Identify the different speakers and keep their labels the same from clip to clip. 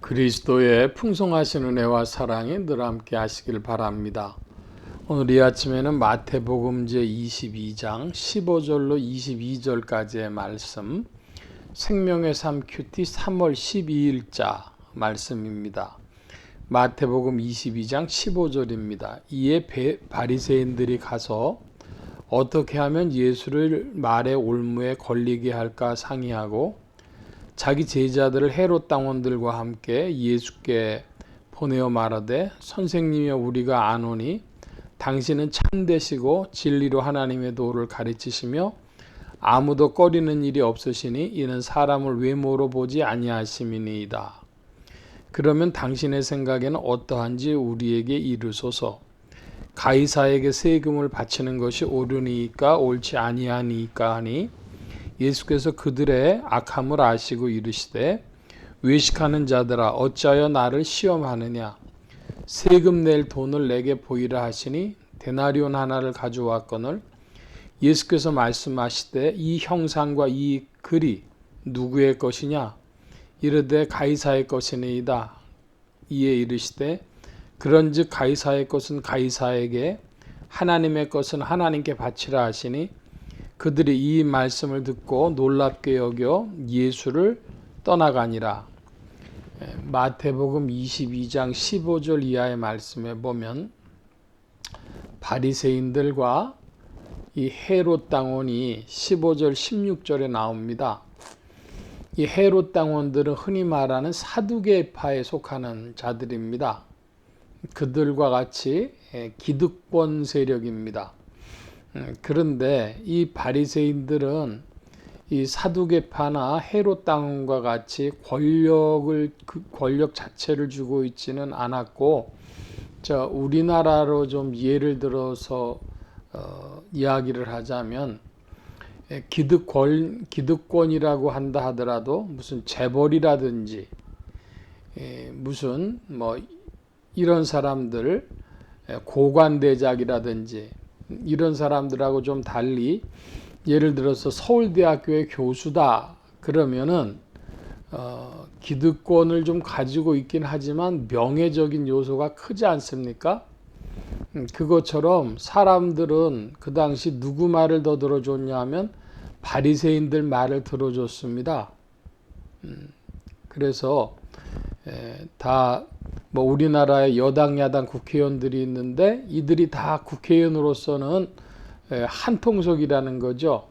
Speaker 1: 그리스도의 풍성하신 은혜와 사랑이 늘 함께 하시길 바랍니다. 오늘 이 아침에는 마태복음 제22장 15절로 22절까지의 말씀, 생명의 삶 큐티 3월 12일자 말씀입니다. 마태복음 22장 15절입니다. 이에 바리새인들이 가서 어떻게 하면 예수를 말의 올무에 걸리게 할까 상의하고 자기 제자들을 헤롯 당원들과 함께 예수께 보내어 말하되, 선생님이여, 우리가 아노니 당신은 참되시고 진리로 하나님의 도를 가르치시며 아무도 꺼리는 일이 없으시니 이는 사람을 외모로 보지 아니하심이니이다. 그러면 당신의 생각에는 어떠한지 우리에게 이르소서. 가이사에게 세금을 바치는 것이 옳으니까 옳지 아니하니까 하니, 예수께서 그들의 악함을 아시고 이르시되, 외식하는 자들아, 어찌하여 나를 시험하느냐? 세금 낼 돈을 내게 보이라 하시니 데나리온 하나를 가져왔거늘, 예수께서 말씀하시되, 이 형상과 이 글이 누구의 것이냐? 이르되 가이사의 것이니이다. 이에 이르시되, 그런즉 가이사의 것은 가이사에게, 하나님의 것은 하나님께 바치라 하시니, 그들이 이 말씀을 듣고 놀랍게 여겨 예수를 떠나가니라. 마태복음 22장 15절 이하의 말씀에 보면 바리새인들과 이 헤롯 당원이 15절 16절에 나옵니다. 이 헤롯 당원들은 흔히 말하는 사두개파에 속하는 자들입니다. 그들과 같이 기득권 세력입니다. 그런데 이 바리새인들은 이 사두개파나 헤롯 당원과 같이 권력 자체를 주고 있지는 않았고, 우리나라로 좀 예를 들어서 이야기를 하자면, 기득권이라고 한다 하더라도 무슨 재벌이라든지 무슨 이런 사람들, 고관대작이라든지 이런 사람들하고 좀 달리, 예를 들어서 서울대학교의 교수다 그러면은 기득권을 좀 가지고 있긴 하지만 명예적인 요소가 크지 않습니까? 그것처럼 사람들은 그 당시 누구 말을 더 들어줬냐 하면 바리새인들 말을 들어줬습니다. 그래서 다 우리나라에 여당 야당 국회의원들이 있는데 이들이 다 국회의원으로서는 한 통속이라는 거죠.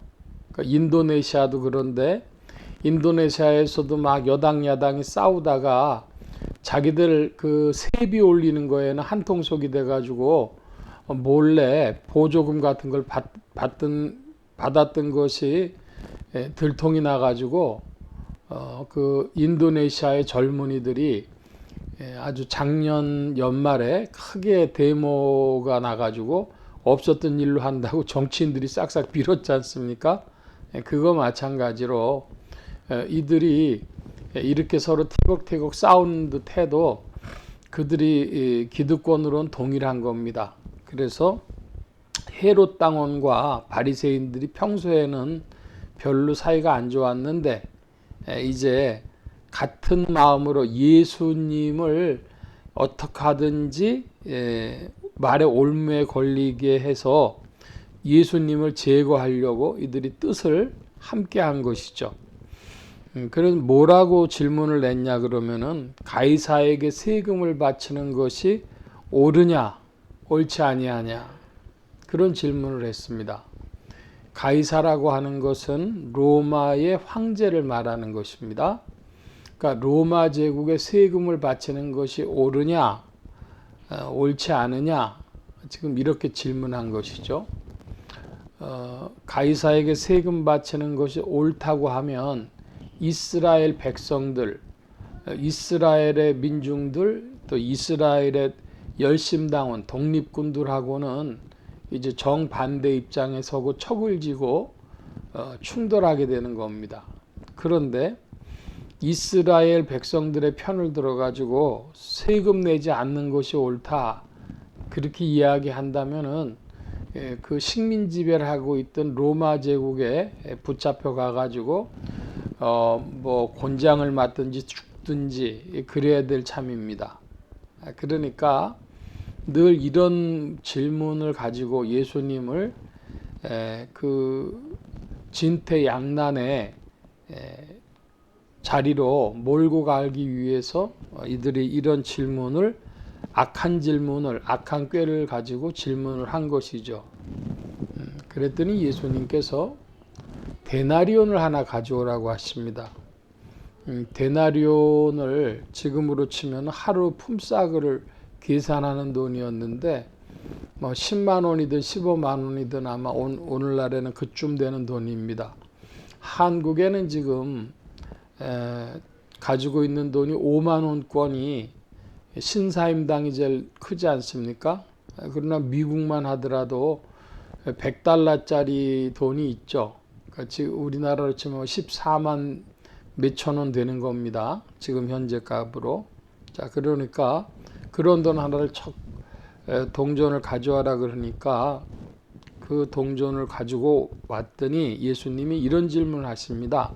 Speaker 1: 그러니까 인도네시아도 그런데, 인도네시아에서도 막 여당 야당이 싸우다가 자기들 그 세비 올리는 거에는 한 통속이 돼가지고 몰래 보조금 같은 걸 받았던 것이 들통이 나가지고 그 인도네시아의 젊은이들이 아주 작년 연말에 크게 데모가 나가지고 없었던 일로 한다고 정치인들이 싹싹 빌었지 않습니까? 그거 마찬가지로 이들이 이렇게 서로 티격태격 싸우는 듯 해도 그들이 기득권으로는 동일한 겁니다. 그래서 헤롯 당원과 바리새인들이 평소에는 별로 사이가 안 좋았는데 이제 같은 마음으로 예수님을 어떻게 하든지 말의 올무에 걸리게 해서 예수님을 제거하려고 이들이 뜻을 함께 한 것이죠. 그래서 뭐라고 질문을 냈냐 그러면은, 가이사에게 세금을 바치는 것이 옳으냐 옳지 아니하냐, 그런 질문을 했습니다. 가이사라고 하는 것은 로마의 황제를 말하는 것입니다. 그러니까 로마 제국에 세금을 바치는 것이 옳으냐 옳지 않으냐, 지금 이렇게 질문한 것이죠. 가이사에게 세금 바치는 것이 옳다고 하면 이스라엘 백성들, 이스라엘의 민중들, 또 이스라엘의 열심당원 독립군들하고는 이제 정반대 입장에 서고 척을 지고 충돌하게 되는 겁니다. 그런데 이스라엘 백성들의 편을 들어가지고 세금 내지 않는 것이 옳다, 그렇게 이야기한다면은 그 식민 지배를 하고 있던 로마 제국에 붙잡혀 가가지고 곤장을 맞든지 묻든지 그래야 될 참입니다. 그러니까 늘 이런 질문을 가지고 예수님을 그 진퇴양난의 자리로 몰고 가기 위해서 이들이 이런 질문을 악한 꾀를 가지고 질문을 한 것이죠. 그랬더니 예수님께서 데나리온을 하나 가져오라고 하십니다. 데나리온을 지금으로 치면 하루 품삯을 계산하는 돈이었는데 뭐 10만 원이든 15만 원이든 아마 오늘날에는 그쯤 되는 돈입니다. 한국에는 지금 가지고 있는 돈이 5만 원권이 신사임당이 제일 크지 않습니까? 그러나 미국만 하더라도 100달러짜리 돈이 있죠. 같이 우리나라로 치면 14만 몇천 원 되는 겁니다. 지금 현재 값으로. 자, 그러니까 그런 돈 하나를 동전을 가져와라 그러니까 그 동전을 가지고 왔더니 예수님이 이런 질문을 하십니다.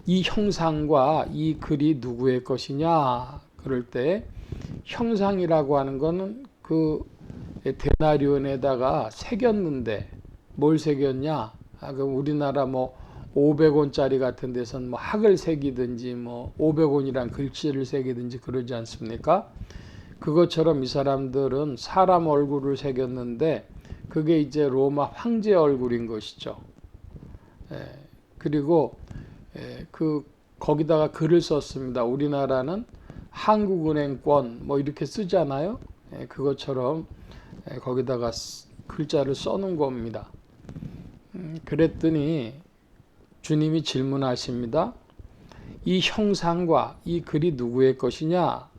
Speaker 1: 이 형상과 이 글이 누구의 것이냐? 그럴 때 형상이라고 하는 거는 그 데나리온에다가 새겼는데 뭘 새겼냐? 그럼 우리나라 뭐 500원짜리 같은 데서는 뭐 학을 새기든지 뭐 500원이란 글씨를 새기든지 그러지 않습니까? 그것처럼 이 사람들은 사람 얼굴을 새겼는데 그게 이제 로마 황제 얼굴인 것이죠. 그리고 거기다가 글을 썼습니다. 우리나라는 한국은행권 뭐 이렇게 쓰잖아요. 그것처럼 거기다가 글자를 써놓은 겁니다. 그랬더니 주님이 질문하십니다. 이 형상과 이 글이 누구의 것이냐?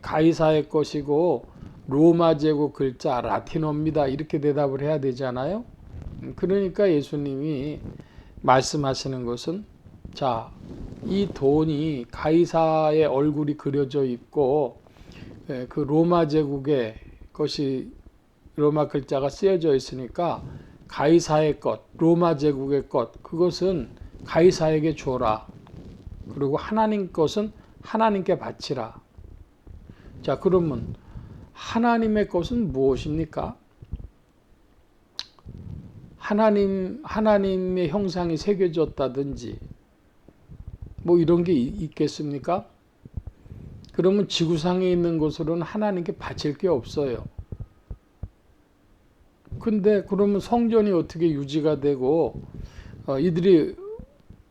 Speaker 1: 가이사의 것이고 로마 제국 글자 라틴어입니다. 이렇게 대답을 해야 되잖아요. 그러니까 예수님이 말씀하시는 것은 자, 이 돈이 가이사의 얼굴이 그려져 있고 그 로마 제국의 것이 로마 글자가 쓰여져 있으니까 가이사의 것, 로마 제국의 것, 그것은 가이사에게 줘라. 그리고 하나님 것은 하나님께 바치라. 자, 그러면 하나님의 것은 무엇입니까? 하나님의 형상이 새겨졌다든지 뭐 이런 게 있겠습니까? 그러면 지구상에 있는 것으로는 하나님께 바칠 게 없어요. 근데 그러면 성전이 어떻게 유지가 되고 이들이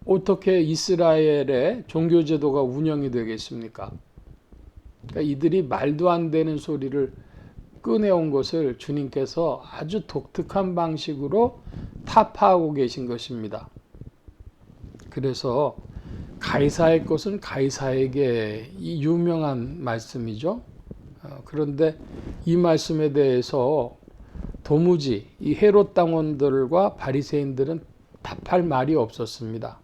Speaker 1: 어떻게 이스라엘의 종교제도가 운영이 되겠습니까? 그러니까 이들이 말도 안 되는 소리를 꺼내온 것을 주님께서 아주 독특한 방식으로 타파하고 계신 것입니다. 그래서 가이사의 것은 가이사에게 이 유명한 말씀이죠. 그런데 이 말씀에 대해서 도무지 이 헤롯 당원들과 바리새인들은 답할 말이 없었습니다.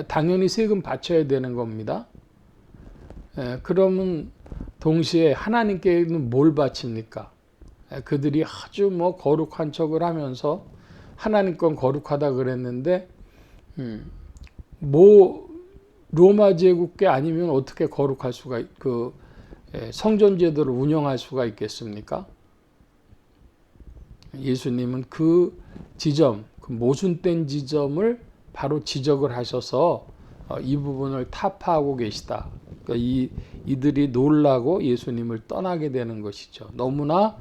Speaker 1: 당연히 세금 바쳐야 되는 겁니다. 그러면 동시에 하나님께는 뭘 바칩니까? 그들이 아주 뭐 거룩한 척을 하면서 하나님 건 거룩하다 그랬는데 뭐 로마 제국계 아니면 어떻게 거룩할 수가 성전 제도를 운영할 수가 있겠습니까? 예수님은 그 지점, 그 모순된 지점을 바로 지적을 하셔서 이 부분을 타파하고 계시다. 그러니까 이들이 놀라고 예수님을 떠나게 되는 것이죠. 너무나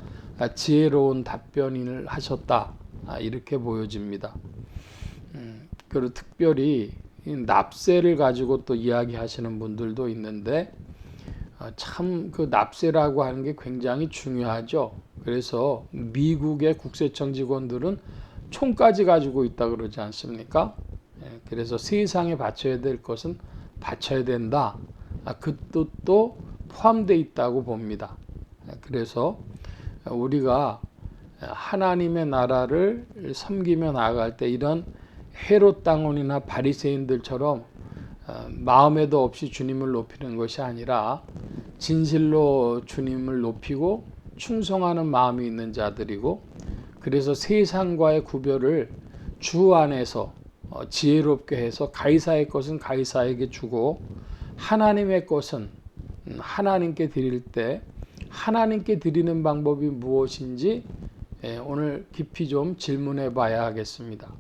Speaker 1: 지혜로운 답변을 하셨다. 이렇게 보여집니다. 그리고 특별히 납세를 가지고 또 이야기하시는 분들도 있는데 참 그 납세라고 하는 게 굉장히 중요하죠. 그래서 미국의 국세청 직원들은 총까지 가지고 있다 그러지 않습니까? 그래서 세상에 바쳐야 될 것은 바쳐야 된다. 그 뜻도 포함되어 있다고 봅니다. 그래서 우리가 하나님의 나라를 섬기며 나아갈 때 이런 헤롯 당원이나 바리새인들처럼 마음에도 없이 주님을 높이는 것이 아니라 진실로 주님을 높이고 충성하는 마음이 있는 자들이고 그래서 세상과의 구별을 주 안에서 지혜롭게 해서 가이사의 것은 가이사에게 주고 하나님의 것은 하나님께 드릴 때 하나님께 드리는 방법이 무엇인지 오늘 깊이 좀 질문해 봐야 하겠습니다.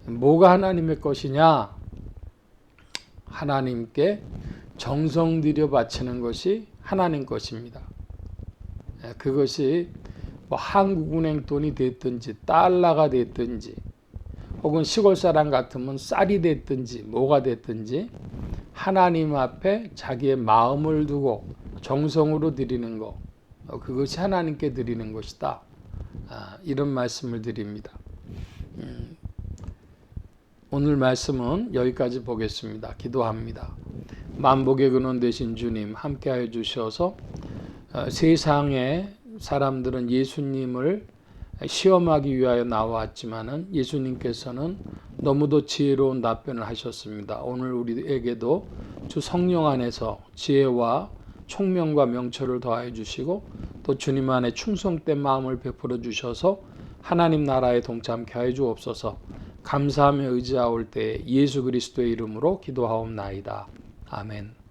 Speaker 1: 뭐가 하나님의 것이냐? 하나님께 정성 들여 바치는 것이 하나님 것입니다. 그것이 뭐 한국은행 돈이 됐든지 달러가 됐든지 혹은 시골 사람 같으면 쌀이 됐든지 뭐가 됐든지 하나님 앞에 자기의 마음을 두고 정성으로 드리는 것, 그것이 하나님께 드리는 것이다. 이런 말씀을 드립니다. 오늘 말씀은 여기까지 보겠습니다. 기도합니다. 만복의 근원 되신 주님 함께하여 주셔서 세상에 사람들은 예수님을 시험하기 위하여 나왔지만은 예수님께서는 너무도 지혜로운 답변을 하셨습니다. 오늘 우리에게도 주 성령 안에서 지혜와 총명과 명철을 더하여 주시고 또 주님 안에 충성된 마음을 베풀어 주셔서 하나님 나라에 동참케 하여 주옵소서. 감사하며 의지하올 때 예수 그리스도의 이름으로 기도하옵나이다. 아멘.